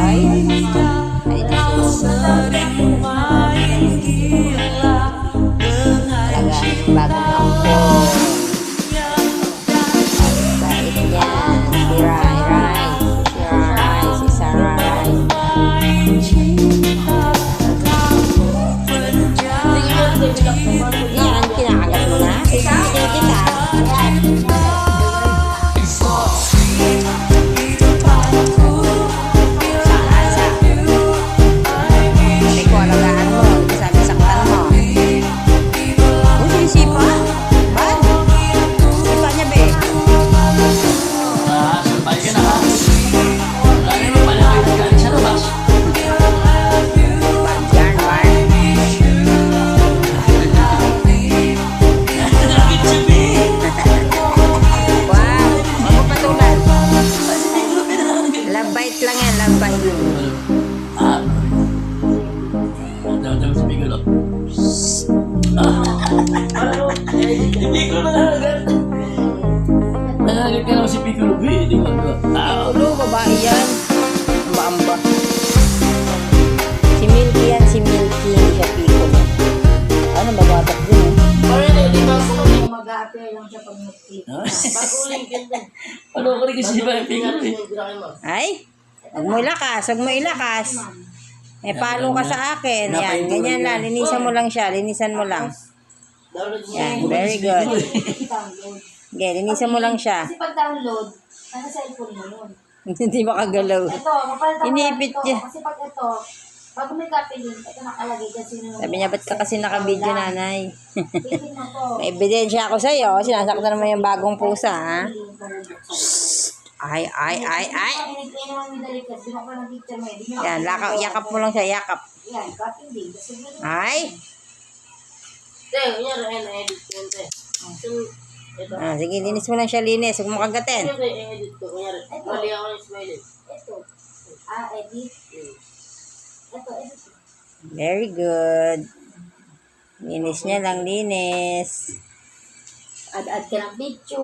Ay, talaga bagong ampon. Bait niyan. Si Rai Rai. Si Rai. Si Sarah Rai. Yan, kinakagat mo na. Pipigil kita. Labait lang yan, labait. Hindi ko nangagat. Nangagat ka naman si Piccolo B. Di ba? Piccolo, babae yan. Amba-amba. Si Milky yan, si Milky. Hindi siya Piccolo. Ano, babatak din eh. Di ba kung mag-a-appear lang siya pag mag-click na? Pag-uling ganda. Ano ko rin kasi ba yung Piccolo B? Ay, huwag mo ilakas, huwag mo ilakas. May palo ka sa akin. Yan, ganyan lang. Linisan mo lang siya. Linisan mo lang. Yan, very good. Download. Okay, linisan mo lang siya. Kasi pag download, nasa cellphone mo yun. Hindi makagalaw. Ito, mapalitan mo lang Inipit ito. niya. Kasi pag ito, pag may copy link, ito nakalagay kasi nung... Sabi niya, ba't ka kasi nakabidyo, nanay? Pili mo to. May ebidensya ako sa'yo. Sinasaktan naman yung bagong pusa, ha? Ay. Hindi naman may dali kasi. Di mo pa ng picture mo. Yan, yakap mo lang siya, yakap. Yan, copy link. Ay. edit ko yun, te. Sige, linis mo lang siya, linis. Huwag mo kagatin. I-edit ko. Kunyari, mali ako ng smiley. Ito. Edit. Ito, edit. Very good. Linis niya lang, linis. Add ka ng picture.